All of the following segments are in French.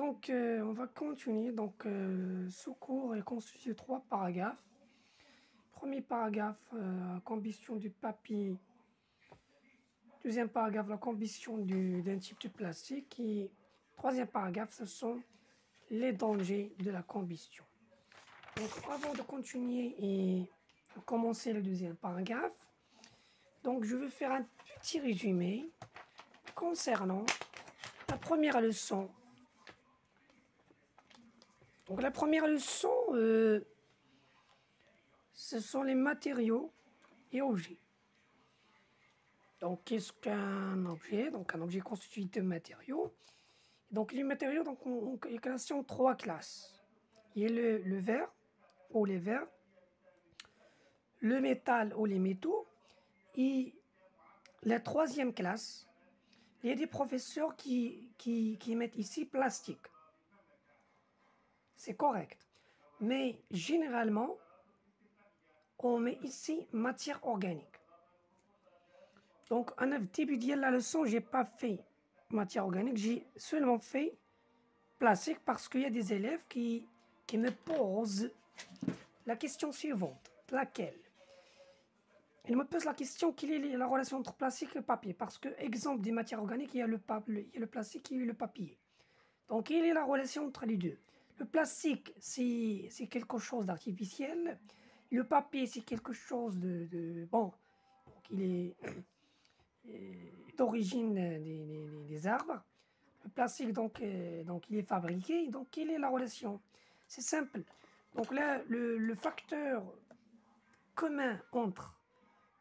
Donc, on va continuer. Donc, ce cours est constitué de 3 paragraphes. Premier paragraphe, combustion du papier. Deuxième paragraphe, la combustion d'un type de plastique. Et troisième paragraphe, ce sont les dangers de la combustion. Donc, avant de continuer et de commencer le deuxième paragraphe, donc je vais faire un petit résumé concernant la première leçon. Donc la première leçon, ce sont les matériaux et objets. Donc qu'est-ce qu'un objet? Donc un objet constitué de matériaux. Donc les matériaux, donc on est classé en 3 classes. Il y a le verre ou les verres, le métal ou les métaux, et la troisième classe, il y a des professeurs qui mettent ici plastique. C'est correct. Mais généralement, on met ici matière organique. Donc, en début de la leçon, je n'ai pas fait matière organique, j'ai seulement fait plastique parce qu'il y a des élèves qui me posent la question suivante. Laquelle? Ils me posent la question, quelle est la relation entre plastique et papier? Parce que, exemple des matières organiques, il y a le plastique et le papier. Donc, quelle est la relation entre les deux? Le plastique, c'est quelque chose d'artificiel. Le papier, c'est quelque chose bon, donc il est d'origine des arbres. Le plastique, donc il est fabriqué. Donc, quelle est la relation? C'est simple. Donc là, le facteur commun entre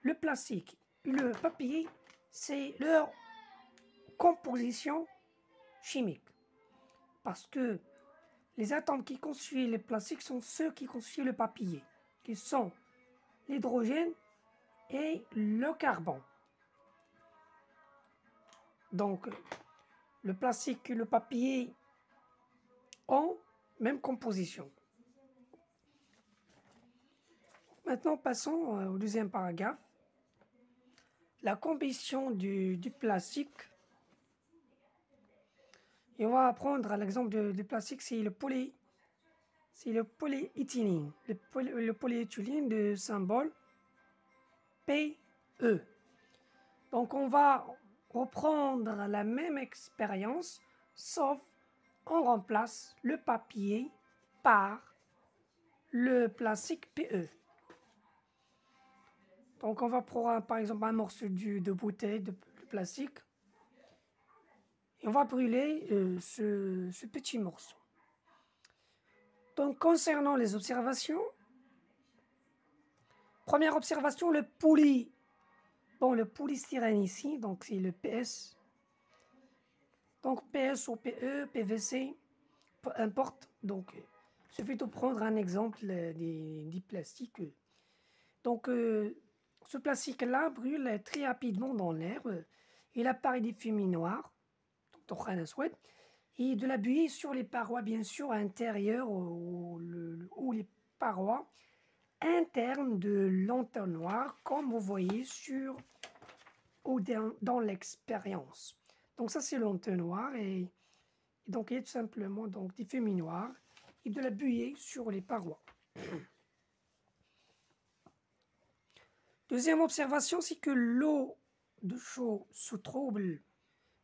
le plastique et le papier, c'est leur composition chimique. Parce que les atomes qui constituent le plastique sont ceux qui constituent le papier, qui sont l'hydrogène et le carbone. Donc, le plastique et le papier ont même composition. Maintenant, passons au deuxième paragraphe. La combustion du plastique. Et on va prendre l'exemple du plastique, c'est le polyéthylène. Le polyéthylène de symbole PE. Donc, on va reprendre la même expérience, sauf on remplace le papier par le plastique PE. Donc, on va prendre par exemple un morceau de bouteille de plastique et on va brûler ce petit morceau. Donc, concernant les observations, première observation, le polystyrène ici, donc c'est le PS. Donc, PS ou PE, PVC, peu importe. Donc, il suffit de prendre un exemple des plastiques. Donc, ce plastique-là brûle très rapidement dans l'air. Il apparaît des fumées noires, donc et de la buée sur les parois, bien sûr, intérieures ou les parois internes de l'entonnoir, comme vous voyez dans l'expérience. Donc ça, c'est l'entonnoir et donc il y a tout simplement donc, des fumées noires et de la buée sur les parois. Deuxième observation, c'est que l'eau de chaud se trouble,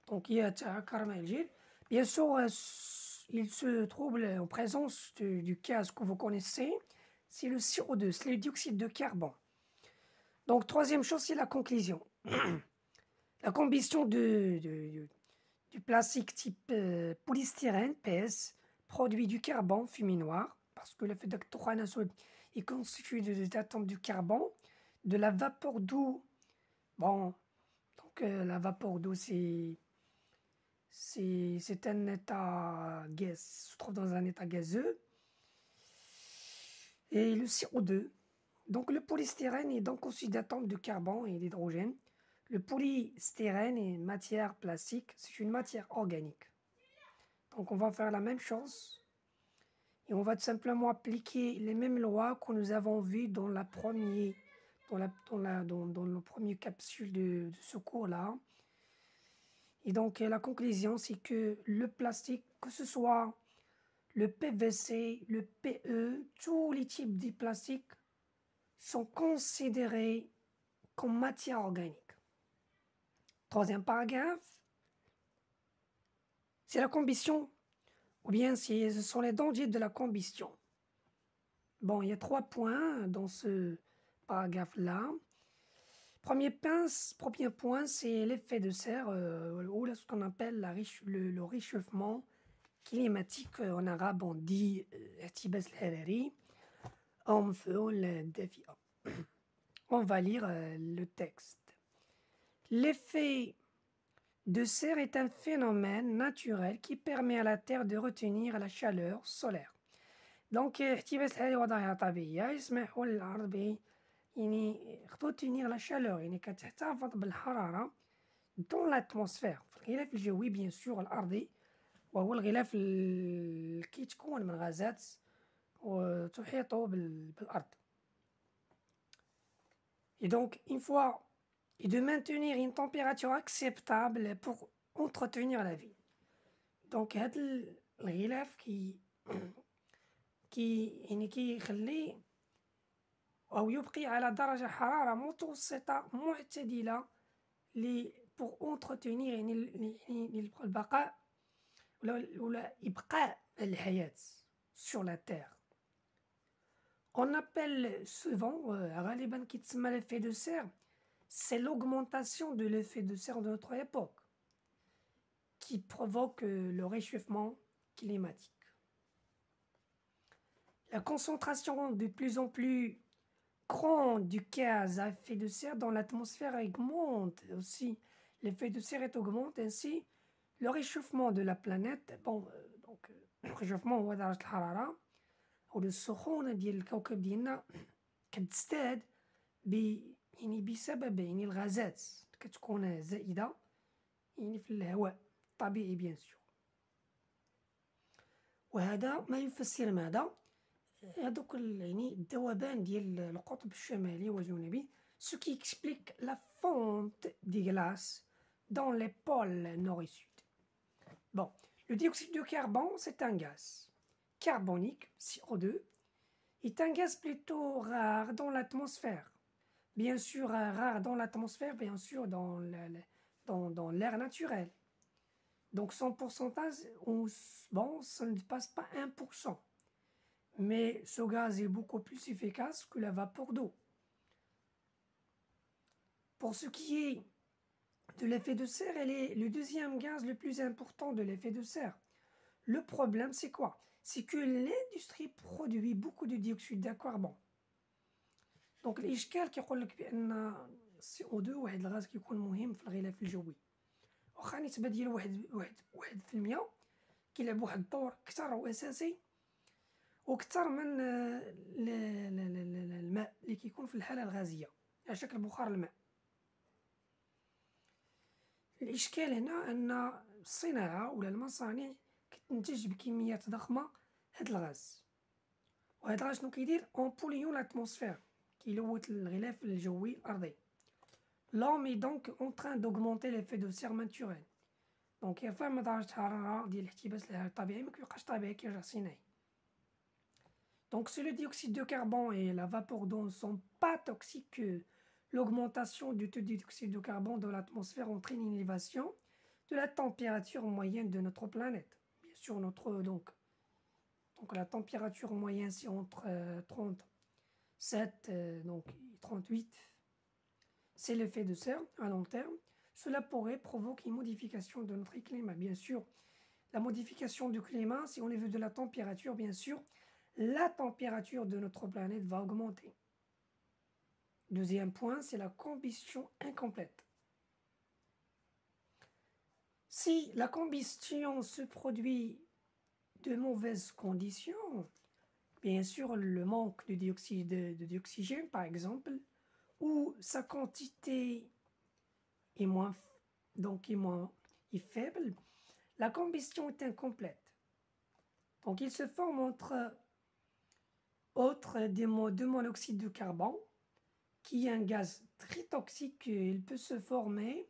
donc il y a caramel. Bien sûr, il se trouble en présence du gaz que vous connaissez, c'est le CO2, c'est le dioxyde de carbone. Donc, troisième chose, c'est la conclusion. La combustion du plastique type polystyrène, PS, produit du carbone, fumée noire, parce que le feu d'octoxyde est constitué d'atomes de carbone, de la vapeur d'eau. Bon, donc la vapeur d'eau, c'est un état gaz, se trouve dans un état gazeux. Et le CO2. Donc le polystyrène est donc constitué d'atomes de carbone et d'hydrogène. Le polystyrène est une matière plastique, c'est une matière organique. Donc on va faire la même chose. Et on va tout simplement appliquer les mêmes lois que nous avons vues dans le premier capsule de ce cours-là. Et donc, la conclusion, c'est que le plastique, que ce soit le PVC, le PE, tous les types de plastique sont considérés comme matière organique. Troisième paragraphe, c'est la combustion, ou bien ce sont les dangers de la combustion. Bon, il y a 3 points dans ce paragraphe-là. Premier point, c'est l'effet de serre, ou ce qu'on appelle le réchauffement climatique. En arabe, on dit احتباس الحراري أو مفعول الدافئة. On va lire le texte. L'effet de serre est un phénomène naturel qui permet à la Terre de retenir la chaleur solaire. Donc, احتباس الحراري وضعها طبيعية يسمح للأرض يعني retenir la chaleur يعني كتحتفظ بالحرارة dans l'atmosphère في الغلاف الجوي bien sûr الأرضي وهو الغلاف كي تكون من غازات وتحيط بالأرض. Et donc, une fois, et de maintenir une température acceptable pour entretenir la vie. Donc, هذا الغلاف يعني كيخلي أو يبقي على درجة حرارة متوسطة معتدلة pour entretenir يعني البقاء ولا إبقاء الحياة sur la terre. On appelle souvent غالبا كيتسمى l'effet de serre, c'est l'augmentation de l'effet de serre de notre époque qui provoque le réchauffement climatique. La concentration de plus en plus grande du gaz à effet de serre dans l'atmosphère augmente aussi. L'effet de serre augmente ainsi le réchauffement de la planète. Bon, donc le réchauffement هو درجة الحرارة والسخونة ديال الكوكب ديالنا كتزداد يعني بسبب يعني الغازات كتكون زائدة يعني في الهواء الطبيعي bien sûr. وهذا ما يفسر ماذا؟ هذوك يعني الذوبان ديال القطب الشمالي والجنوبي ce qui explique la fonte des glaces dans les pôles nord et sud. Bon, le dioxyde de carbone, c'est un gaz carbonique, CO2, est un gaz plutôt rare dans l'atmosphère. Bien sûr, rare dans l'atmosphère, bien sûr, dans l'air naturel. Donc, son pourcentage, bon, ça ne dépasse pas 1%. Mais ce gaz est beaucoup plus efficace que la vapeur d'eau. Pour ce qui est de l'effet de serre, elle est le deuxième gaz le plus important de l'effet de serre. Le problème, c'est quoi? C'est que l'industrie produit beaucoup de dioxyde de carbone. Donc الإشكال كيقول لك بأن CO2 واحد الغاز كيكون مهم في الغلاف الجوي. واخا النسبة ديال واحد في المية كيلعب واحد الدور كتر وأساسي وكتر من الماء اللي كيكون في الحالة الغازية على شكل بخار الماء. الإشكال هنا أن الصناعة ولا المصانع كتنتج بكميات ضخمة هاد الغاز، وهاد الغاز شنو كيدير؟ اون بوليون لاتموسفير، كيلوث الغلاف الجوي الأرضي. L'homme est donc en train d'augmenter l'effet de serre naturel. Donc يرفع درجة الحرارة ديال الاحتباس الطبيعي مكيبقاش طبيعي كيرجع صناعي. Donc si le dioxyde de carbone et la vapeur d'eau ne sont pas toxiques, l'augmentation du taux de dioxyde de carbone dans l'atmosphère entraîne une élévation de la température moyenne de notre planète. Bien sûr, donc la température moyenne, c'est entre 37 donc 38. C'est l'effet de serre à long terme. Cela pourrait provoquer une modification de notre climat. Bien sûr, la modification du climat, si on est vu de la température, bien sûr, la température de notre planète va augmenter. Deuxième point, c'est la combustion incomplète. Si la combustion se produit de mauvaises conditions, bien sûr le manque de dioxygène par exemple, ou sa quantité est est faible, la combustion est incomplète. Donc il se forme entre autres de monoxyde de carbone, qui est un gaz très toxique. Il peut se former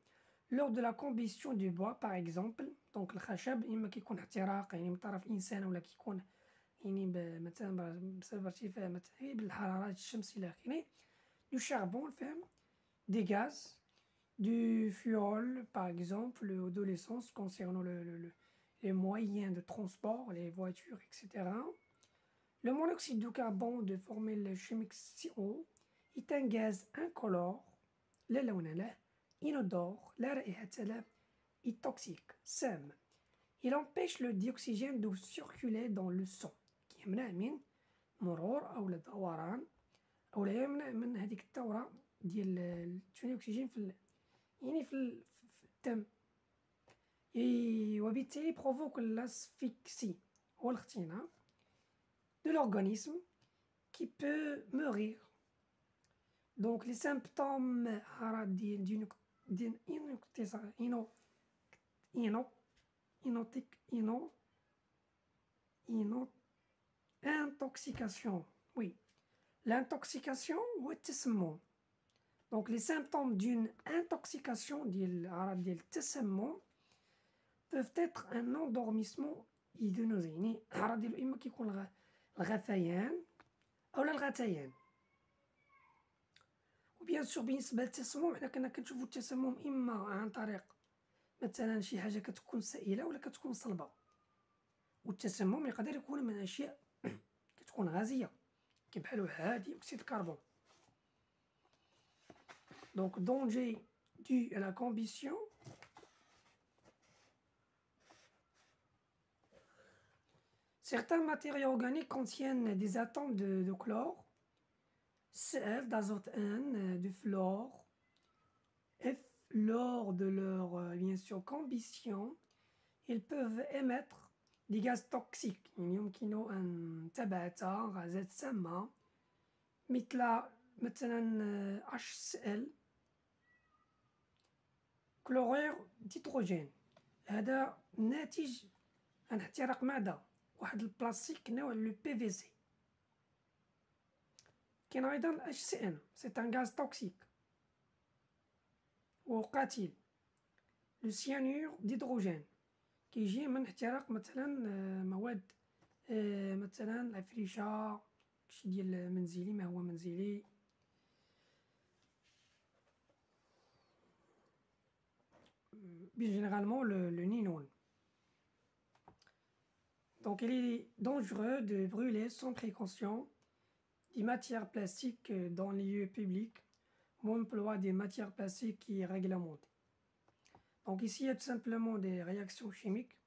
lors de la combustion du bois par exemple. Donc الخشب إما كيكون احتراق يعني من طرف إنسان ولا كيكون يعني مثلا بسبب ارتفاع مثلا بالحرارة الشمس إلى آخره. Du charbon فهم des gaz, du fuel par exemple, de l'essence concernant les moyens de transport, les voitures, etc. Le monoxyde de carbone de formule chimique CO est un gaz incolore, لا لون له, inodore, لا رائحة له, et toxique, سام. Il empêche le dioxygène de circuler dans le sang, كيمنع من مرور أو الدوران أو لا يمنع من هذيك الدورة ديال ثاني الأكسجين في الدم. وبالتالي provoque l'asphyxie والاختناق de l'organisme qui peut mourir. Donc les symptômes d'une intoxication. Oui, l'intoxication ou التسمم. Donc les symptômes d'une intoxication ديال التسمم peuvent être un endormissement إيدينوزي. يعني الأعراض ديالو إما كيكون الغثيان أو الغثيان. وبيان سور بالنسبة للتسمم حنا كنا كنشوفو التسمم إما عن طريق مثلا شي حاجة كتكون سائلة ولا كتكون صلبة. والتسمم يقدر يكون من أشياء كتكون غازية كبحالو هادي أكسيد الكربون. Donc danger dû à la combustion. Certains matériaux organiques contiennent des atomes de chlore, Cl, d'azote N, de fluor, F. Lors de leur bien sûr combustion, ils peuvent émettre des gaz toxiques. يمكن أن تبعث غازات سامة مثلا HCl كلورير ديتروجين. هذا ناتج عن احتراق معدة واحد البلاستيك نوع لو PVC. كاين أيضا HCN c'est un gaz toxique وقاتل. لو سيانور ديدروجين كيجي من احتراق مثلا مواد مثلا الأفرشة شي ديال منزلي ما هو منزلي. Généralement le nylon. Donc il est dangereux de brûler sans précaution des matières plastiques dans les lieux publics ou emploi des matières plastiques qui est réglementé. Donc ici il y a tout simplement des réactions chimiques.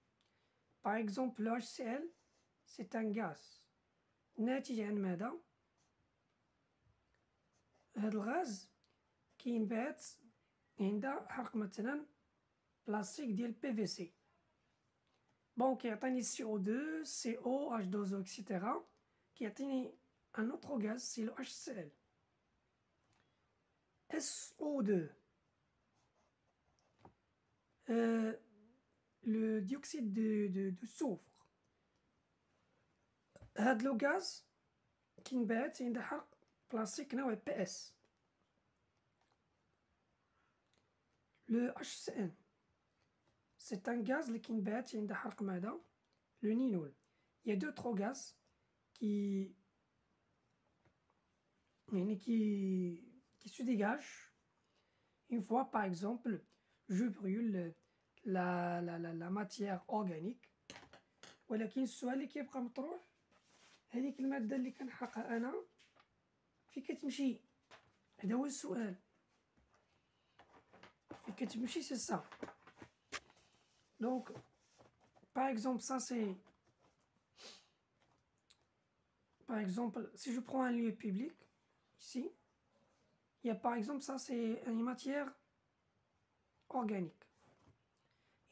Par exemple le HCl c'est un gaz ناتج عن ماذا؟ هذا الغاز كينبعث عند حرق مثلا بلاستيك ديال PVC. بون كيعطيني CO2, CO, H2O, etc. كيعطيني un autre gaz, c'est le HCl. SO2. Le dioxyde de soufre. هاد لو غاز كينبعث عند حرق بلاستيك نوع PS. Le HCN c'est un gaz qui كينبعث عند حرق ماذا؟ le nylon. Il y a d'autres gaz qui se dégagent une fois par exemple je brûle la matière organique. ولكن السؤال اللي كيبقى مطروح هذيك المادة اللي كنحرقها أنا فين كتمشي؟ هذا هو السؤال. فين كتمشي c'est ça. Donc par exemple ça c'est par exemple si je prends un lieu public ici il y a par exemple ça c'est une matière organique.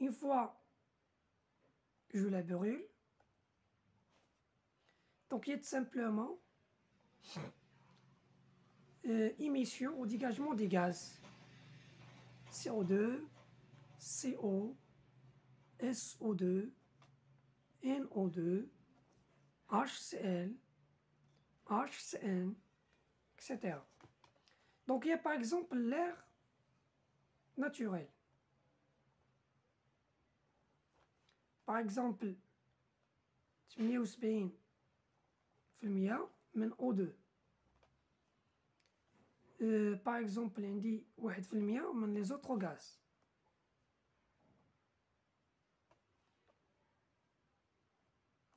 Une fois je la brûle, donc il y a tout simplement émission ou dégagement des gaz CO2, CO, SO2, NO2, HCl, HCN, etc. Donc il y a par exemple l'air naturel. باغ اكزومبل 78% من O2. باغ اكزومبل عندي 1% من لي زوتر غاز.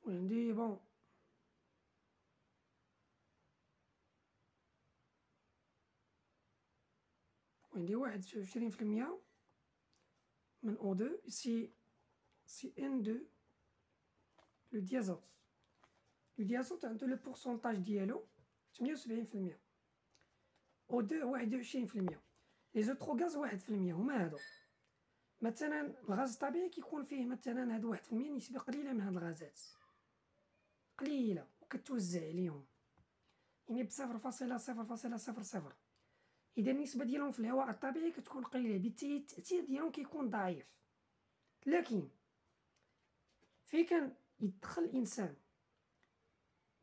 وعندي بون وعندي 21% من O2 ici c'est N2 le diazote. Le diazote عنده لو بورسونتاج ديالو 78%. O2 21%. لي زوتر غاز 1%. هما هادو. مثلا الغاز الطبيعي كيكون فيه مثلا هاد 1% نسبة قليلة من هاد الغازات، قليلة وكتوزع عليهم، يعني ب0.00000. إذا النسبة ديالهم في الهواء الطبيعي كتكون قليلة، بالتالي التأثير ديالهم كيكون ضعيف. لكن فين كان يدخل الإنسان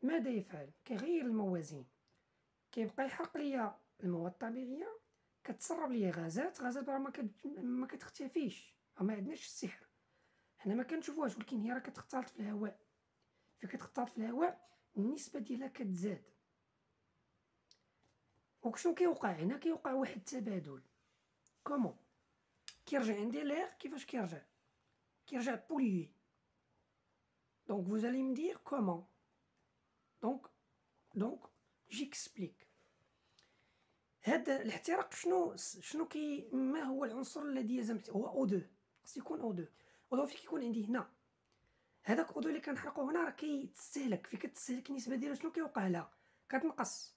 ماذا يفعل؟ كيغير الموازين، كيبقى يحرق ليا المواد الطبيعية، كتسرب ليا غازات راه ما كتختفيش، ما عندناش السحر، حنا ما كنشوفوهاش، ولكن هي راه كتختلط في الهواء. فين كتختلط في الهواء النسبة ديالها كتزاد. وشنو كيوقع هنا؟ كيوقع واحد التبادل. كومون؟ كيرجع عندي ليغ. كيفاش كيرجع بوليي. دونك vous allez me dire comment. donc j'explique. هاد الاحتراق شنو ما هو العنصر الذي يلزم؟ هو O2. خص يكون O2. O2 فين كيكون عندي هنا، هذاك O2 اللي كنحرقو هنا راه كيتستهلك. فين كتستهلك النسبة ديالو شنو كيوقع لها؟ كتنقص.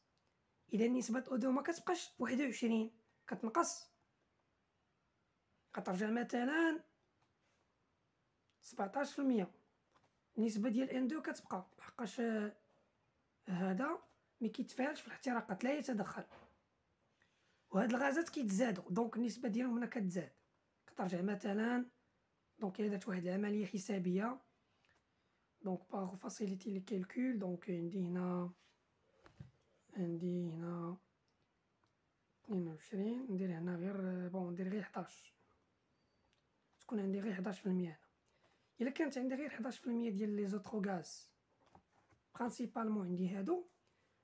إذا نسبة O2 ما كتبقاش 21، كتنقص، كترجع مثلا 17%. النسبة ديال N2 كتبقى، لحقاش هذا مكيتفاعلش في الاحتراقات، لا يتدخل، وهاد الغازات كيتزادو، دونك النسبة ديالهم هنا كتزاد، كترجع مثلا. دونك إلا درت واحد العملية حسابية، دونك باغ فاسيليتي لي كالكول، دونك عندي هنا 22، ندير هنا غير بون ندير غير 11، تكون عندي غير 11% هنا. إلا كانت عندي غير 11% ديال لي زوتر غاز، برينسيبالمون عندي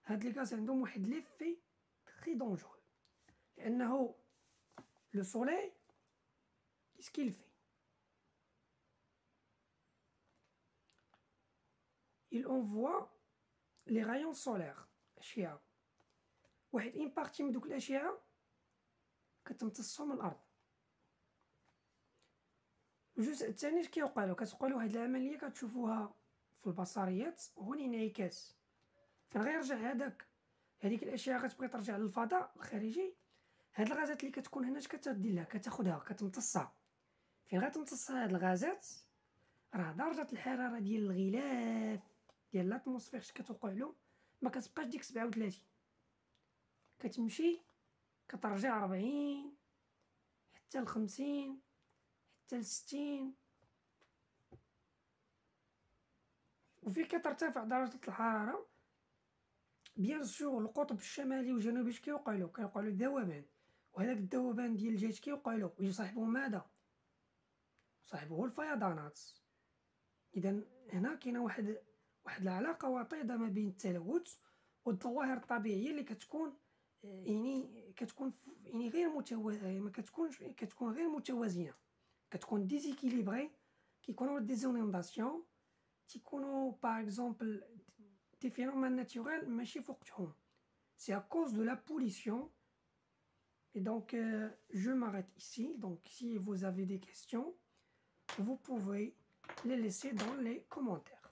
هاد لي غاز عندهم واحد ليفي تري دونجرو، لأنه لو سوليي كيسكيل في il envoie les rayons solaires، الأشعة، واحد إن بارتي من دوك الأشعة كتمتصهم من الأرض. الجزء الثاني اش كيوقعلو؟ كتوقعلو واحد العملية كتشوفوها في البصريات، هو الانعكاس. فين غيرجع هذيك الأشعة كتبغي ترجع للفضاء الخارجي، هاد الغازات اللي كتكون هنا اش كتدير لها؟ كتاخدها كتمتصها. فين غتمتصها هاد الغازات، راه درجة الحرارة ديال الغلاف ديال لاتموسفير اش كتوقعلو ما كتبقاش ديك 37، كتمشي كترجع 40 حتى ل50 حتى ل60. وفين كترتفع درجة الحرارة، بيان سور القطب الشمالي والجنوبي اش كيوقعلو؟ كيوقعلو الذوبان، وهداك الذوبان ديال الجيش كيوقعلو ويصاحبوه ماذا؟ يصاحبوه الفيضانات. إذا هنا كاينه واحد العلاقة وطيدة ما بين التلوث والظواهر الطبيعية اللي كتكون غير ما كتكون غير متوازنة، كتكون ديزيكيليبري. كيكونوا دي زونينداسيون، تيكونوا باغ اكزومبل دي فينومين ناتوريل ماشي في وقتهم، سي ا كوز دو لا بوليسيون. Et donc je m'arrête ici. Donc si vous avez des questions, vous pouvez les laisser dans les commentaires.